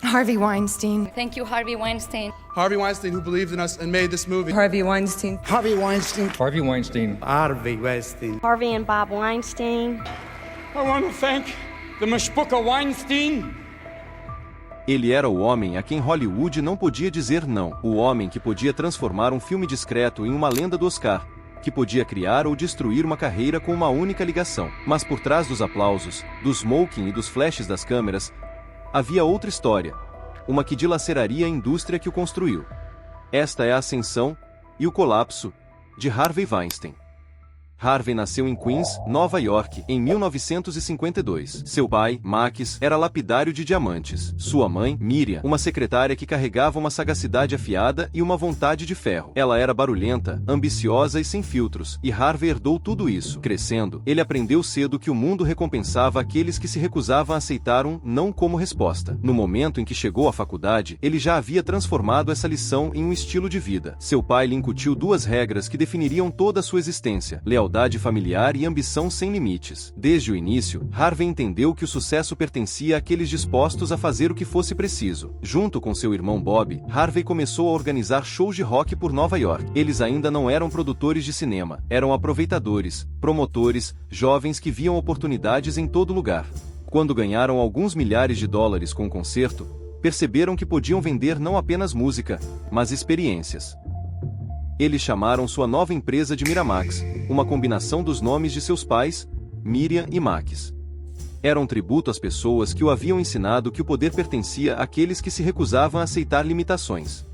Harvey Weinstein. Thank you, Harvey Weinstein. Harvey Weinstein, who believed in us and made this movie. Harvey Weinstein. Harvey Weinstein. Harvey Weinstein. Harvey Weinstein. Harvey and Bob Weinstein. I want to thank the Mishpucha Weinstein. Ele era o homem a quem Hollywood não podia dizer não. O homem que podia transformar um filme discreto em uma lenda do Oscar. Que podia criar ou destruir uma carreira com uma única ligação. Mas por trás dos aplausos, do smoking e dos flashes das câmeras, havia outra história. Uma que dilaceraria a indústria que o construiu. Esta é a ascensão e o colapso de Harvey Weinstein. Harvey nasceu em Queens, Nova York, em 1952. Seu pai, Max, era lapidário de diamantes. Sua mãe, Miriam, uma secretária que carregava uma sagacidade afiada e uma vontade de ferro. Ela era barulhenta, ambiciosa e sem filtros, e Harvey herdou tudo isso. Crescendo, ele aprendeu cedo que o mundo recompensava aqueles que se recusavam a aceitar um não como resposta. No momento em que chegou à faculdade, ele já havia transformado essa lição em um estilo de vida. Seu pai lhe incutiu duas regras que definiriam toda a sua existência: lealdade familiar e ambição sem limites. Desde o início, Harvey entendeu que o sucesso pertencia àqueles dispostos a fazer o que fosse preciso. Junto com seu irmão Bob, Harvey começou a organizar shows de rock por Nova York. Eles ainda não eram produtores de cinema, eram aproveitadores, promotores, jovens que viam oportunidades em todo lugar. Quando ganharam alguns milhares de dólares com o concerto, perceberam que podiam vender não apenas música, mas experiências. Eles chamaram sua nova empresa de Miramax, uma combinação dos nomes de seus pais, Miriam e Max. Era um tributo às pessoas que o haviam ensinado que o poder pertencia àqueles que se recusavam a aceitar limitações.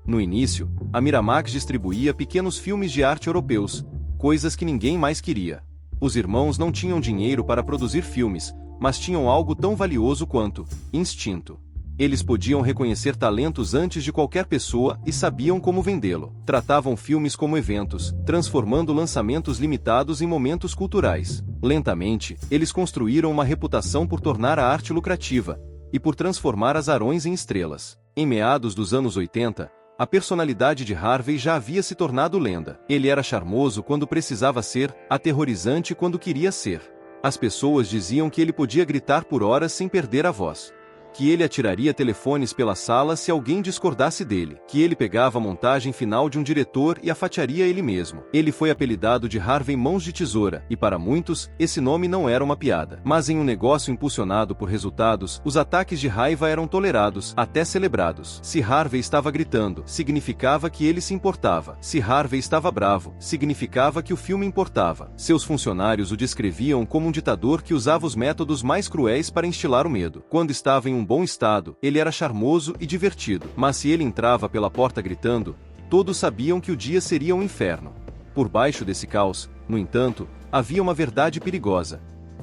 No início, a Miramax distribuía pequenos filmes de arte europeus, coisas que ninguém mais queria. Os irmãos não tinham dinheiro para produzir filmes, mas tinham algo tão valioso quanto instinto. Eles podiam reconhecer talentos antes de qualquer pessoa e sabiam como vendê-lo. Tratavam filmes como eventos, transformando lançamentos limitados em momentos culturais. Lentamente, eles construíram uma reputação por tornar a arte lucrativa e por transformar azarões em estrelas. Em meados dos anos 80, a personalidade de Harvey já havia se tornado lenda. Ele era charmoso quando precisava ser, aterrorizante quando queria ser. As pessoas diziam que ele podia gritar por horas sem perder a voz. Que ele atiraria telefones pela sala se alguém discordasse dele, que ele pegava a montagem final de um diretor e a fatiaria ele mesmo. Ele foi apelidado de Harvey Mãos de Tesoura, e para muitos, esse nome não era uma piada. Mas em um negócio impulsionado por resultados, os ataques de raiva eram tolerados, até celebrados. Se Harvey estava gritando, significava que ele se importava. Se Harvey estava bravo, significava que o filme importava. Seus funcionários o descreviam como um ditador que usava os métodos mais cruéis para instilar o medo. Quando estava em um bom estado, ele era charmoso e divertido. Mas se ele entrava pela porta gritando, todos sabiam que o dia seria um inferno. Por baixo desse caos, no entanto, havia uma verdade perigosa.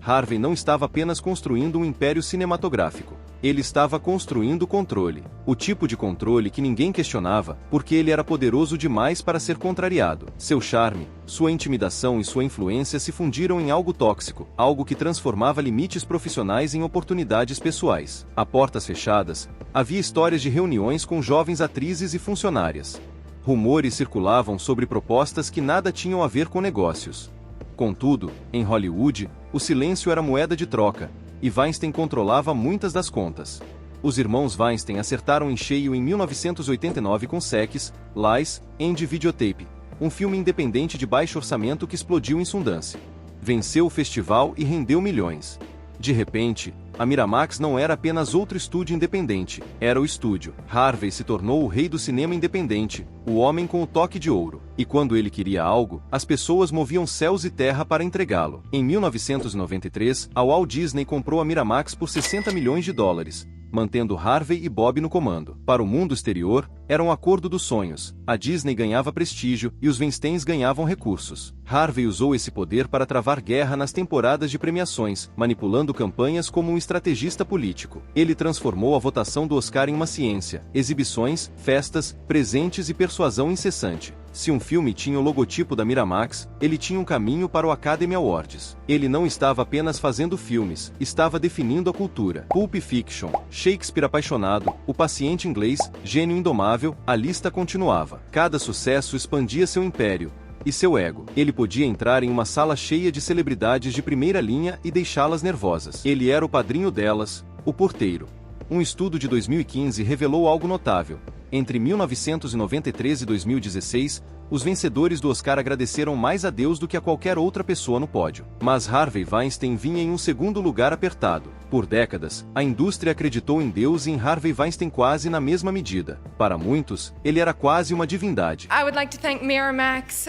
Harvey não estava apenas construindo um império cinematográfico. Ele estava construindo controle. O tipo de controle que ninguém questionava, porque ele era poderoso demais para ser contrariado. Seu charme, sua intimidação e sua influência se fundiram em algo tóxico, algo que transformava limites profissionais em oportunidades pessoais. A portas fechadas, havia histórias de reuniões com jovens atrizes e funcionárias. Rumores circulavam sobre propostas que nada tinham a ver com negócios. Contudo, em Hollywood, o silêncio era moeda de troca, e Weinstein controlava muitas das contas. Os irmãos Weinstein acertaram em cheio em 1989 com Sex, Lies, and Videotape, um filme independente de baixo orçamento que explodiu em Sundance. Venceu o festival e rendeu milhões. De repente, a Miramax não era apenas outro estúdio independente, era o estúdio. Harvey se tornou o rei do cinema independente, o homem com o toque de ouro. E quando ele queria algo, as pessoas moviam céus e terra para entregá-lo. Em 1993, a Walt Disney comprou a Miramax por 60 milhões de dólares, mantendo Harvey e Bob no comando. Para o mundo exterior, era um acordo dos sonhos. A Disney ganhava prestígio e os Weinsteins ganhavam recursos. Harvey usou esse poder para travar guerra nas temporadas de premiações, manipulando campanhas como um estrategista político. Ele transformou a votação do Oscar em uma ciência, exibições, festas, presentes e persuasão incessante. Se um filme tinha o logotipo da Miramax, ele tinha um caminho para o Academy Awards. Ele não estava apenas fazendo filmes, estava definindo a cultura. Pulp Fiction, Shakespeare Apaixonado, O Paciente Inglês, Gênio Indomável, a lista continuava. Cada sucesso expandia seu império e seu ego. Ele podia entrar em uma sala cheia de celebridades de primeira linha e deixá-las nervosas. Ele era o padrinho delas, o porteiro. Um estudo de 2015 revelou algo notável. Entre 1993 e 2016, os vencedores do Oscar agradeceram mais a Deus do que a qualquer outra pessoa no pódio. Mas Harvey Weinstein vinha em um segundo lugar apertado. Por décadas, a indústria acreditou em Deus e em Harvey Weinstein quase na mesma medida. Para muitos, ele era quase uma divindade. I would like to thank Miramax,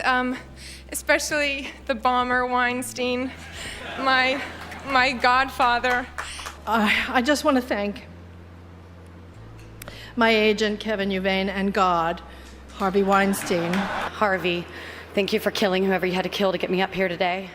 especially the bomber Weinstein, my godfather. I just want to thank my agent, Kevin Uvain, and God, Harvey Weinstein. Harvey, thank you for killing whoever you had to kill to get me up here today.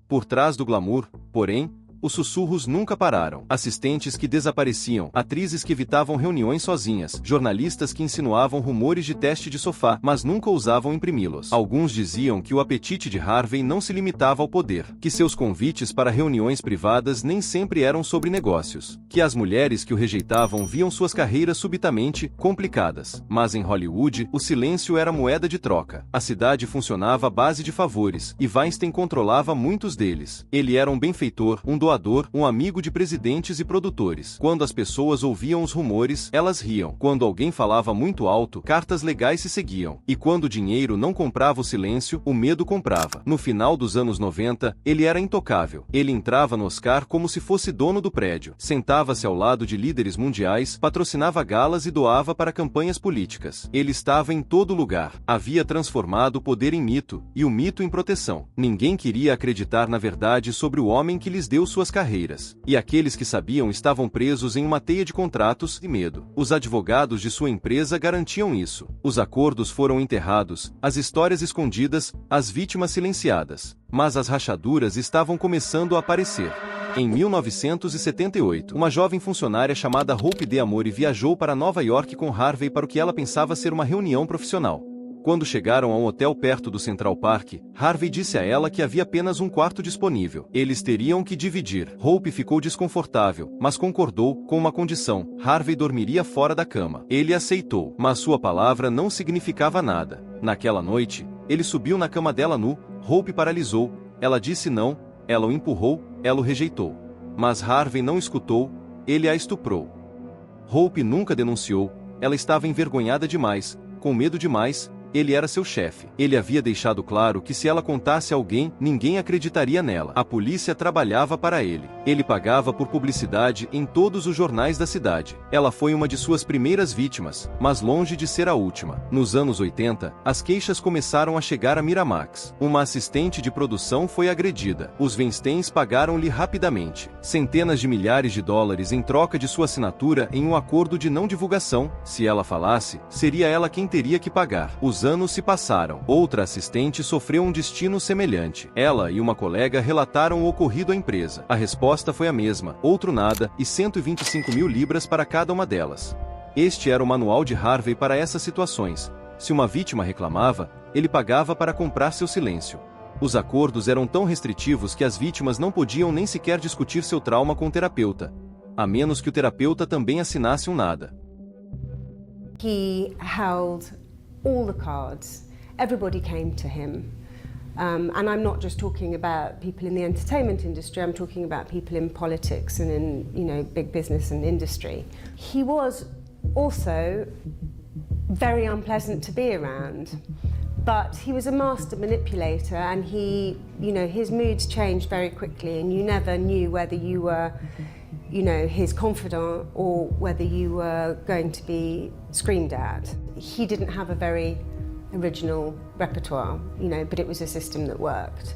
Por trás do glamour, porém, os sussurros nunca pararam. Assistentes que desapareciam, atrizes que evitavam reuniões sozinhas, jornalistas que insinuavam rumores de teste de sofá, mas nunca ousavam imprimi-los. Alguns diziam que o apetite de Harvey não se limitava ao poder, que seus convites para reuniões privadas nem sempre eram sobre negócios, que as mulheres que o rejeitavam viam suas carreiras subitamente complicadas. Mas em Hollywood, o silêncio era moeda de troca. A cidade funcionava à base de favores, e Weinstein controlava muitos deles. Ele era um benfeitor, um doador, um amigo de presidentes e produtores. Quando as pessoas ouviam os rumores, elas riam. Quando alguém falava muito alto, cartas legais se seguiam. E quando o dinheiro não comprava o silêncio, o medo comprava. No final dos anos 90, ele era intocável. Ele entrava no Oscar como se fosse dono do prédio. Sentava-se ao lado de líderes mundiais, patrocinava galas e doava para campanhas políticas. Ele estava em todo lugar. Havia transformado o poder em mito, e o mito em proteção. Ninguém queria acreditar na verdade sobre o homem que lhes deu suas carreiras. E aqueles que sabiam estavam presos em uma teia de contratos e medo. Os advogados de sua empresa garantiam isso. Os acordos foram enterrados, as histórias escondidas, as vítimas silenciadas. Mas as rachaduras estavam começando a aparecer. Em 1978, uma jovem funcionária chamada Hope DeAmore viajou para Nova York com Harvey para o que ela pensava ser uma reunião profissional. Quando chegaram a um hotel perto do Central Park, Harvey disse a ela que havia apenas um quarto disponível. Eles teriam que dividir. Hope ficou desconfortável, mas concordou, com uma condição: Harvey dormiria fora da cama. Ele aceitou, mas sua palavra não significava nada. Naquela noite, ele subiu na cama dela nu. Hope paralisou. Ela disse não, ela o empurrou, ela o rejeitou. Mas Harvey não escutou, ele a estuprou. Hope nunca denunciou, ela estava envergonhada demais, com medo demais. Ele era seu chefe. Ele havia deixado claro que se ela contasse a alguém, ninguém acreditaria nela. A polícia trabalhava para ele. Ele pagava por publicidade em todos os jornais da cidade. Ela foi uma de suas primeiras vítimas, mas longe de ser a última. Nos anos 80, as queixas começaram a chegar a Miramax. Uma assistente de produção foi agredida. Os Weinsteins pagaram-lhe rapidamente centenas de milhares de dólares em troca de sua assinatura em um acordo de não divulgação. Se ela falasse, seria ela quem teria que pagar. Os anos se passaram. Outra assistente sofreu um destino semelhante. Ela e uma colega relataram o ocorrido à empresa. A resposta foi a mesma: outro nada, e 125 mil libras para cada uma delas. Este era o manual de Harvey para essas situações. Se uma vítima reclamava, ele pagava para comprar seu silêncio. Os acordos eram tão restritivos que as vítimas não podiam nem sequer discutir seu trauma com o terapeuta, a menos que o terapeuta também assinasse um nada. He held all the cards. Everybody came to him. And I'm not just talking about people in the entertainment industry, I'm talking about people in politics and in, big business and industry. He was also very unpleasant to be around, but he was a master manipulator, and his moods changed very quickly, and you never knew whether you were his confidant or whether you were going to be screamed at. He didn't have a very original repertoire, but it was a system that worked.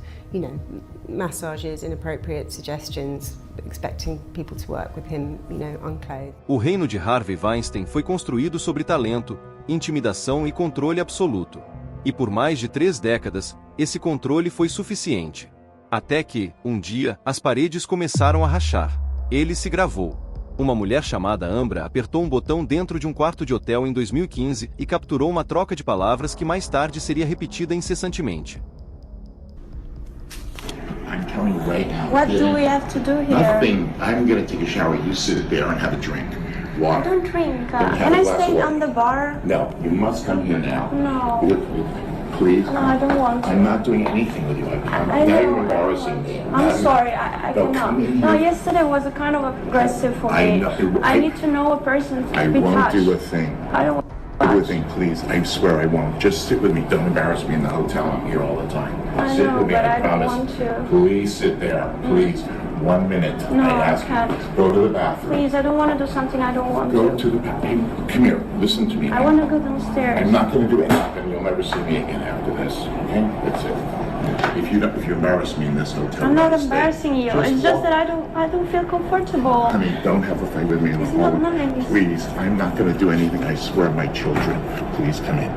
Massages, inappropriate suggestions, expecting people to work with him, unclothed. O reino de Harvey Weinstein foi construído sobre talento, intimidação e controle absoluto. E por mais de 3 décadas, esse controle foi suficiente. Até que, um dia, as paredes começaram a rachar. Ele se gravou. Uma mulher chamada Ambra apertou um botão dentro de um quarto de hotel em 2015 e capturou uma troca de palavras que mais tarde seria repetida incessantemente. I'm telling you right now. What do we have to do here? Nothing. I'm going to take a shower. You sit there and have a drink. Water. I don't drink. Then have Can a I glass stay of water. on the bar? No, you must come here now. No. Look, Please. No, I don't want to. I'm not doing anything with you. I promise. I Now know. you're embarrassing me. I'm sorry, I No, cannot. come in No, here. yesterday was a kind of aggressive for I me. know. I need to know a person to I be won't touched. do a thing. I don't Do a thing, please. I swear I won't. Just sit with me. Don't embarrass me in the hotel. I'm here all the time. I Sit know, with me. but I I don't promise. want to. Please sit there. Please. 1 minute. No, I I ask can't. you. Go to the bathroom. Please, I don't want to do something I don't want Go to. to the bathroom. Come here. Listen to me. I want to go downstairs. I'm not going to do anything. You'll never see me again after this. Okay? That's it. If you embarrass me in this hotel, I'm not I'll stay. embarrassing you. It's just that I don't feel comfortable. Honey, don't have a fight with me in the It's not hall. nice. Please, I'm not going to do anything. I swear, my children. Please come in.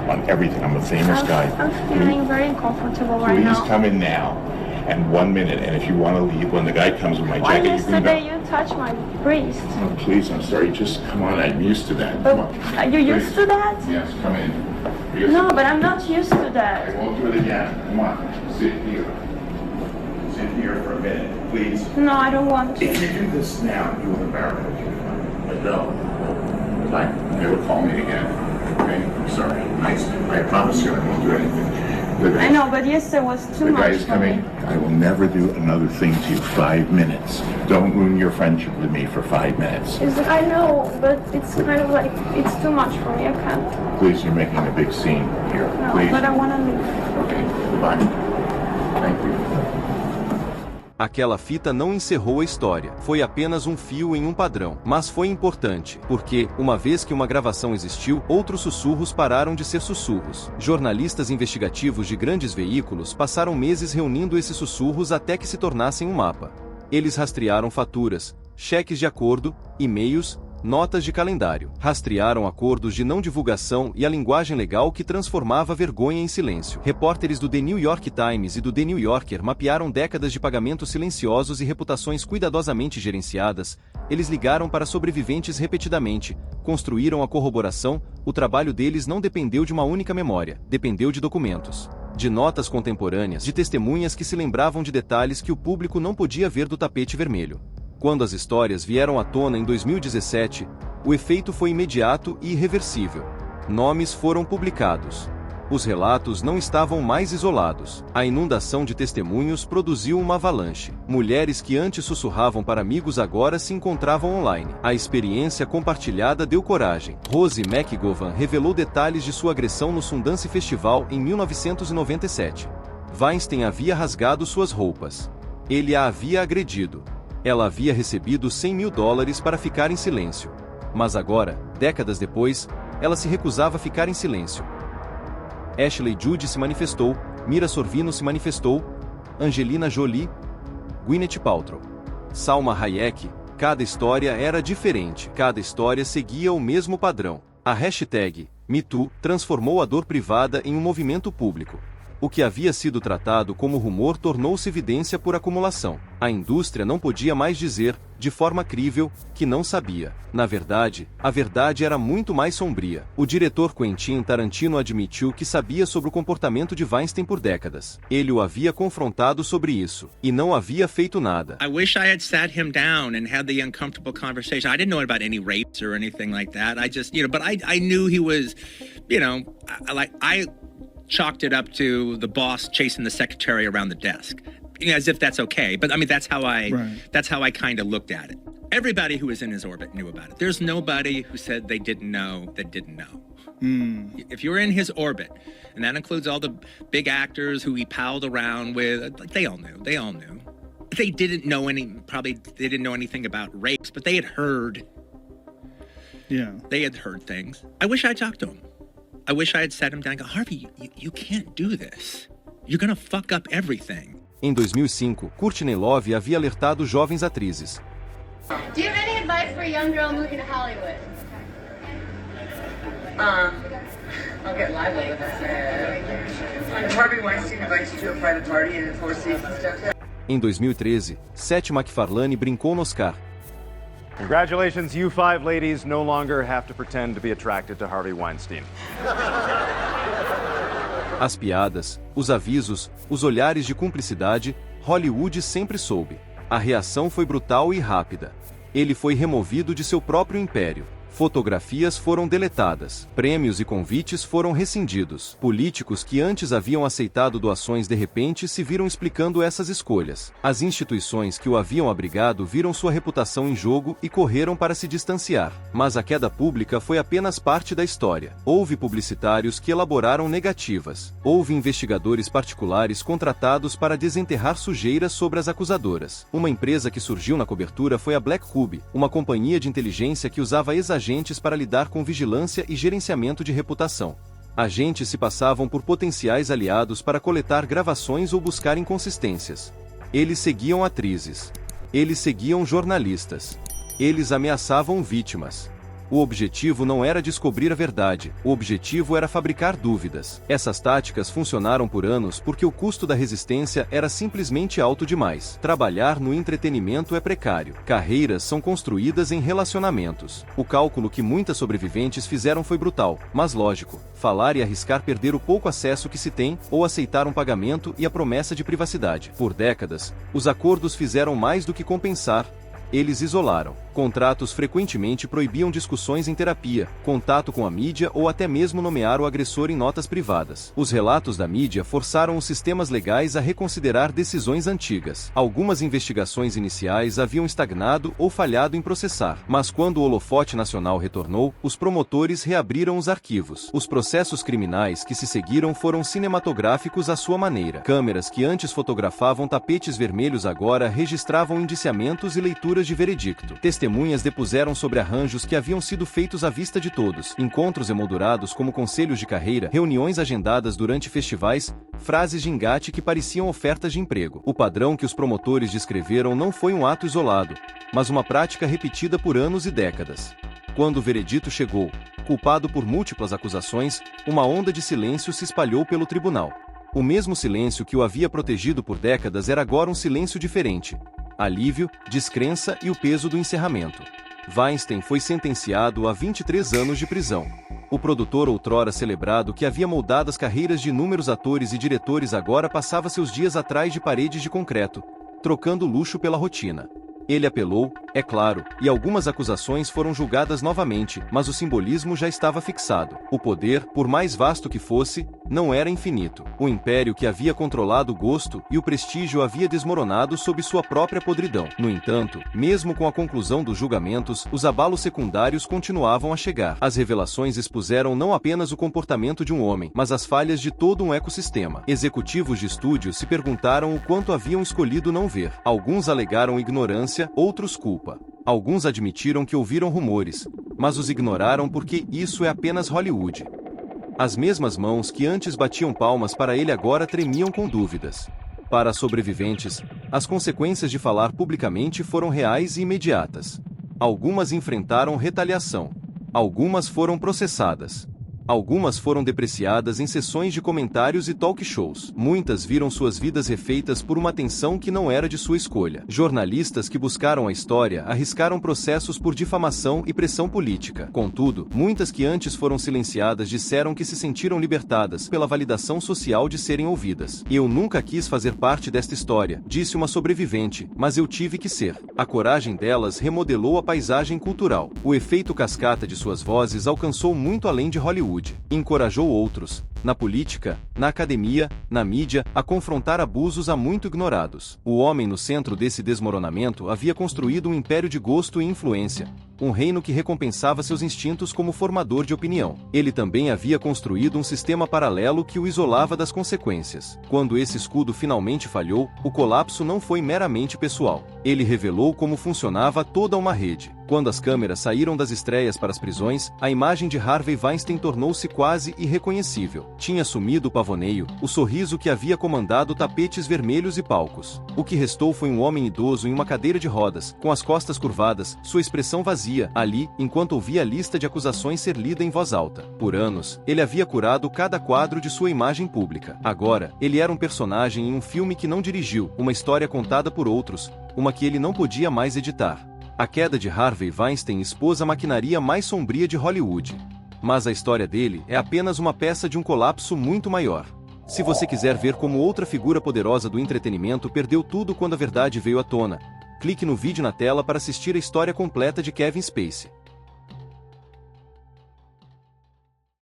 On everything. I'm a famous guy. I'm feeling very uncomfortable right Please now. come in now. And 1 minute. And if you want to leave, when the guy comes with my Why jacket, you can yesterday go. you touched my breast? Oh, please, I'm sorry. Just come on. I'm used to that. Come on. Are you used Please. to that? Yes, come in. Because No, but I'm not used to I that. won't do it again. Come on. Sit here. Sit here for a minute, please. No, I don't want If to. you do this now, you will embarrass me. But no. Fine. Never call me again. Okay? I'm sorry. I promise you I won't do anything. I know, but yesterday was too The much guy is for coming. me. I will never do another thing to you. 5 minutes. Don't ruin your friendship with me for 5 minutes. I know, but it's kind of like, it's too much for me. I can't. Please, you're making a big scene here. No, Please. but I want to leave. Okay. Goodbye. Thank you. Aquela fita não encerrou a história, foi apenas um fio em um padrão, mas foi importante, porque, uma vez que uma gravação existiu, outros sussurros pararam de ser sussurros. Jornalistas investigativos de grandes veículos passaram meses reunindo esses sussurros até que se tornassem um mapa. Eles rastrearam faturas, cheques de acordo, e-mails, notas de calendário. Rastrearam acordos de não divulgação e a linguagem legal que transformava vergonha em silêncio. Repórteres do The New York Times e do The New Yorker mapearam décadas de pagamentos silenciosos e reputações cuidadosamente gerenciadas. Eles ligaram para sobreviventes repetidamente, construíram a corroboração. O trabalho deles não dependeu de uma única memória, dependeu de documentos. De notas contemporâneas, de testemunhas que se lembravam de detalhes que o público não podia ver do tapete vermelho. Quando as histórias vieram à tona em 2017, o efeito foi imediato e irreversível. Nomes foram publicados. Os relatos não estavam mais isolados. A inundação de testemunhos produziu uma avalanche. Mulheres que antes sussurravam para amigos agora se encontravam online. A experiência compartilhada deu coragem. Rose McGowan revelou detalhes de sua agressão no Sundance Festival em 1997. Weinstein havia rasgado suas roupas. Ele a havia agredido. Ela havia recebido $100.000 para ficar em silêncio. Mas agora, décadas depois, ela se recusava a ficar em silêncio. Ashley Judd se manifestou, Mira Sorvino se manifestou, Angelina Jolie, Gwyneth Paltrow, Salma Hayek. Cada história era diferente, cada história seguia o mesmo padrão. A hashtag #MeToo transformou a dor privada em um movimento público. O que havia sido tratado como rumor tornou-se evidência por acumulação. A indústria não podia mais dizer, de forma crível, que não sabia. Na verdade, a verdade era muito mais sombria. O diretor Quentin Tarantino admitiu que sabia sobre o comportamento de Weinstein por décadas. Ele o havia confrontado sobre isso, e não havia feito nada. I wish I had sat him down and had the uncomfortable conversation. I didn't know about any rapes or anything like that. I just, but I knew he was, I chalked it up to the boss chasing the secretary around the desk, as if that's okay. But I mean, that's how I kind of looked at it. Everybody who was in his orbit knew about it. There's nobody who said they didn't know that didn't know. If you're in his orbit, and that includes all the big actors who he palled around with, like, they all knew. They didn't know they didn't know anything about rapes, but they had heard. Yeah. They had heard things. I wish I talked to him. I wish I had sat him down and go, Harvey, you can't do this. You're gonna fuck up everything. Em 2005, Courtney Love havia alertado jovens atrizes. Do you have any advice for a young girl moving to Hollywood? I'll get lively with us. Harvey Weinstein invites you to a private party in the Four Seasons downtown. Em 2013, Seth MacFarlane brincou no Oscar. Congratulations, you 5 ladies no longer have to pretend to be attracted to Harvey Weinstein. As piadas, os avisos, os olhares de cumplicidade, Hollywood sempre soube. A reação foi brutal e rápida. Ele foi removido de seu próprio império. Fotografias foram deletadas. Prêmios e convites foram rescindidos. Políticos que antes haviam aceitado doações de repente se viram explicando essas escolhas. As instituições que o haviam abrigado viram sua reputação em jogo e correram para se distanciar. Mas a queda pública foi apenas parte da história. Houve publicitários que elaboraram negativas. Houve investigadores particulares contratados para desenterrar sujeiras sobre as acusadoras. Uma empresa que surgiu na cobertura foi a Black Cube, uma companhia de inteligência que usava agentes para lidar com vigilância e gerenciamento de reputação. Agentes se passavam por potenciais aliados para coletar gravações ou buscar inconsistências. Eles seguiam atrizes. Eles seguiam jornalistas. Eles ameaçavam vítimas. O objetivo não era descobrir a verdade, o objetivo era fabricar dúvidas. Essas táticas funcionaram por anos porque o custo da resistência era simplesmente alto demais. Trabalhar no entretenimento é precário. Carreiras são construídas em relacionamentos. O cálculo que muitas sobreviventes fizeram foi brutal, mas lógico. Falar e arriscar perder o pouco acesso que se tem, ou aceitar um pagamento e a promessa de privacidade. Por décadas, os acordos fizeram mais do que compensar. Eles isolaram. Contratos frequentemente proibiam discussões em terapia, contato com a mídia ou até mesmo nomear o agressor em notas privadas. Os relatos da mídia forçaram os sistemas legais a reconsiderar decisões antigas. Algumas investigações iniciais haviam estagnado ou falhado em processar. Mas quando o holofote nacional retornou, os promotores reabriram os arquivos. Os processos criminais que se seguiram foram cinematográficos à sua maneira. Câmeras que antes fotografavam tapetes vermelhos agora registravam indiciamentos e leituras de veredicto. Testemunhas depuseram sobre arranjos que haviam sido feitos à vista de todos, encontros emoldurados como conselhos de carreira, reuniões agendadas durante festivais, frases de engate que pareciam ofertas de emprego. O padrão que os promotores descreveram não foi um ato isolado, mas uma prática repetida por anos e décadas. Quando o veredito chegou, culpado por múltiplas acusações, uma onda de silêncio se espalhou pelo tribunal. O mesmo silêncio que o havia protegido por décadas era agora um silêncio diferente. Alívio, descrença e o peso do encerramento. Weinstein foi sentenciado a 23 anos de prisão. O produtor outrora celebrado que havia moldado as carreiras de inúmeros atores e diretores agora passava seus dias atrás de paredes de concreto, trocando luxo pela rotina. Ele apelou, é claro, e algumas acusações foram julgadas novamente, mas o simbolismo já estava fixado. O poder, por mais vasto que fosse, não era infinito. O império que havia controlado o gosto e o prestígio havia desmoronado sob sua própria podridão. No entanto, mesmo com a conclusão dos julgamentos, os abalos secundários continuavam a chegar. As revelações expuseram não apenas o comportamento de um homem, mas as falhas de todo um ecossistema. Executivos de estúdio se perguntaram o quanto haviam escolhido não ver. Alguns alegaram ignorância, outros culpa. Alguns admitiram que ouviram rumores, mas os ignoraram porque isso é apenas Hollywood. As mesmas mãos que antes batiam palmas para ele agora tremiam com dúvidas. Para as sobreviventes, as consequências de falar publicamente foram reais e imediatas. Algumas enfrentaram retaliação. Algumas foram processadas. Algumas foram depreciadas em sessões de comentários e talk shows. Muitas viram suas vidas refeitas por uma atenção que não era de sua escolha. Jornalistas que buscaram a história arriscaram processos por difamação e pressão política. Contudo, muitas que antes foram silenciadas disseram que se sentiram libertadas pela validação social de serem ouvidas. Eu nunca quis fazer parte desta história, disse uma sobrevivente, mas eu tive que ser. A coragem delas remodelou a paisagem cultural. O efeito cascata de suas vozes alcançou muito além de Hollywood. Encorajou outros, na política, na academia, na mídia, a confrontar abusos há muito ignorados. O homem no centro desse desmoronamento havia construído um império de gosto e influência, um reino que recompensava seus instintos como formador de opinião. Ele também havia construído um sistema paralelo que o isolava das consequências. Quando esse escudo finalmente falhou, o colapso não foi meramente pessoal. Ele revelou como funcionava toda uma rede. Quando as câmeras saíram das estreias para as prisões, a imagem de Harvey Weinstein tornou-se quase irreconhecível. Tinha sumido o pavoneio, o sorriso que havia comandado tapetes vermelhos e palcos. O que restou foi um homem idoso em uma cadeira de rodas, com as costas curvadas, sua expressão vazia, ali, enquanto ouvia a lista de acusações ser lida em voz alta. Por anos, ele havia curado cada quadro de sua imagem pública. Agora, ele era um personagem em um filme que não dirigiu, uma história contada por outros, uma que ele não podia mais editar. A queda de Harvey Weinstein expôs a maquinaria mais sombria de Hollywood. Mas a história dele é apenas uma peça de um colapso muito maior. Se você quiser ver como outra figura poderosa do entretenimento perdeu tudo quando a verdade veio à tona, clique no vídeo na tela para assistir a história completa de Kevin Spacey.